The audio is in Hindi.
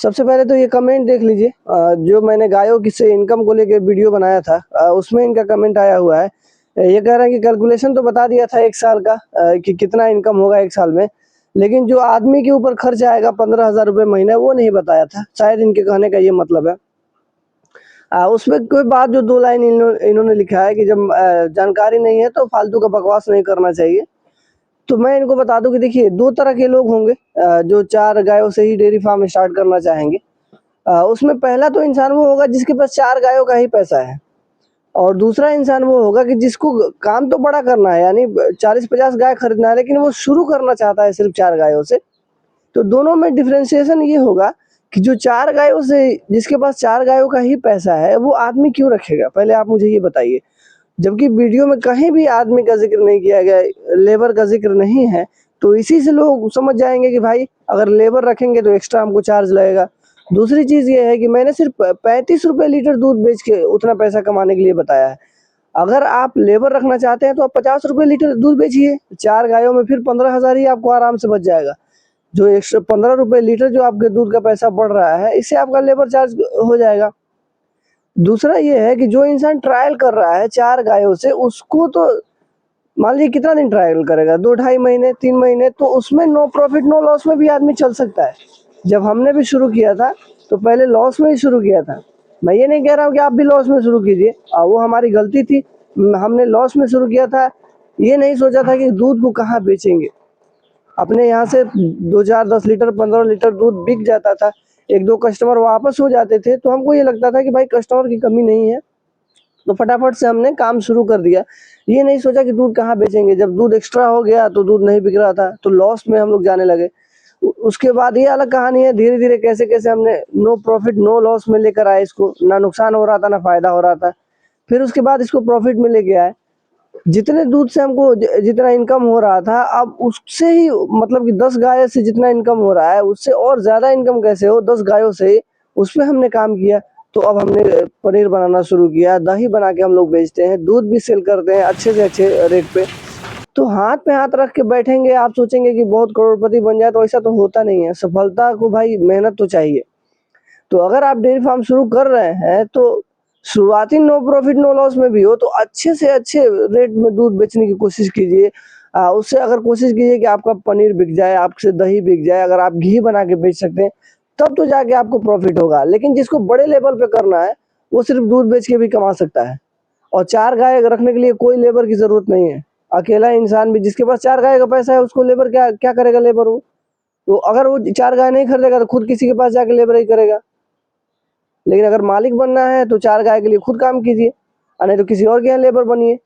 सबसे पहले तो ये कमेंट देख लीजिए, जो मैंने गायों की से इनकम को लेके वीडियो बनाया था, उसमें इनका कमेंट आया हुआ है। ये कह रहे हैं कि कैलकुलेशन तो बता दिया था 1 साल का, कि कितना इनकम होगा 1 साल में, लेकिन जो आदमी के ऊपर खर्च आएगा 15,000 रुपये महीने, वो नहीं बताया था। शायद इनके कहने का ये मतलब है। उसमें कोई बात जो 2 लाइन इन्होंने लिखा है कि जब जानकारी नहीं है तो फालतू का बकवास नहीं करना चाहिए। तो मैं इनको बता दूं कि देखिए 2 तरह के लोग होंगे, जो 4 गायों से ही डेयरी फार्म स्टार्ट करना चाहेंगे। उसमें पहला तो इंसान वो होगा जिसके पास 4 गायों का ही पैसा है, और दूसरा इंसान वो होगा कि जिसको काम तो बड़ा करना है, यानी 40-50 गाय खरीदना है, लेकिन वो शुरू करना चाहता है सिर्फ 4 गायों से। तो दोनों में डिफरेंशिएशन ये होगा कि जो 4 गायों से, जिसके पास 4 गायों का ही पैसा है, वो आदमी क्यों रखेगा? पहले आप मुझे ये बताइए। जबकि वीडियो में कहीं भी आदमी का जिक्र नहीं किया गया, लेबर का जिक्र नहीं है, तो इसी से लोग समझ जाएंगे कि भाई अगर लेबर रखेंगे तो एक्स्ट्रा हमको चार्ज लगेगा। दूसरी चीज़ ये है कि मैंने सिर्फ 35 रुपये लीटर दूध बेच के उतना पैसा कमाने के लिए बताया है। अगर आप लेबर रखना चाहते हैं तो आप 50 रुपये लीटर दूध बेचिए 4 गायों में, फिर 15,000 ही आपको आराम से बच जाएगा। जो 115 रुपये लीटर जो आपके दूध का पैसा बढ़ रहा है, इससे आपका लेबर चार्ज हो जाएगा। दूसरा ये है कि जो इंसान ट्रायल कर रहा है 4 गायों से, उसको तो मान लीजिए कितना दिन ट्रायल करेगा, 2 ढाई महीने 3 महीने, तो उसमें नो प्रॉफिट नो लॉस में भी आदमी चल सकता है। जब हमने भी शुरू किया था तो पहले लॉस में ही शुरू किया था। मैं ये नहीं कह रहा हूँ कि आप भी लॉस में शुरू कीजिए, वो हमारी गलती थी। हमने लॉस में शुरू किया था, ये नहीं सोचा था कि दूध को कहाँ बेचेंगे। अपने यहाँ से 2 4 10 लीटर 15 लीटर दूध बिक जाता था, 1-2 कस्टमर वापस हो जाते थे, तो हमको ये लगता था कि भाई कस्टमर की कमी नहीं है, तो फटाफट से हमने काम शुरू कर दिया। ये नहीं सोचा कि दूध कहाँ बेचेंगे। जब दूध एक्स्ट्रा हो गया तो दूध नहीं बिक रहा था, तो लॉस में हम लोग जाने लगे। उसके बाद ये अलग कहानी है, धीरे धीरे कैसे कैसे हमने नो प्रॉफिट नो लॉस में लेकर आए इसको, ना नुकसान हो रहा था ना फायदा हो रहा था। फिर उसके बाद इसको प्रॉफिट में लेके आए। जितने दूध से हमको जितना इनकम हो रहा था, अब उससे ही मतलब कि 10 गाय से जितना इनकम हो रहा है, उससे और ज़्यादा इनकम कैसे हो 10 गायों से, उस पर हमने काम किया। तो अब हमने पनीर बनाना शुरू किया, दही बना के हम लोग बेचते हैं, दूध भी सेल करते हैं अच्छे से अच्छे रेट पे। तो हाथ पे हाथ रख के बैठेंगे, आप सोचेंगे कि बहुत करोड़पति बन जाए, तो ऐसा तो होता नहीं है। सफलता को भाई मेहनत तो चाहिए। तो अगर आप डेयरी फार्म शुरू कर रहे हैं तो शुरुआती नो प्रॉफिट नो लॉस में भी हो तो अच्छे से अच्छे रेट में दूध बेचने की कोशिश कीजिए। उससे अगर कोशिश कीजिए कि आपका पनीर बिक जाए, आपसे दही बिक जाए, अगर आप घी बना के बेच सकते हैं, तब तो जाके आपको प्रॉफिट होगा। लेकिन जिसको बड़े लेवल पे करना है, वो सिर्फ दूध बेच के भी कमा सकता है। और 4 गाय रखने के लिए कोई लेबर की जरूरत नहीं है। अकेला इंसान भी, जिसके पास 4 गाय का पैसा है, उसको लेबर क्या क्या करेगा लेबर? वो अगर वो 4 गाय नहीं खरीदेगा तो खुद किसी के पास जाके लेबर ही करेगा। लेकिन अगर मालिक बनना है तो 4 गाय के लिए खुद काम कीजिए, और नहीं तो किसी और के यहाँ लेबर बनिए।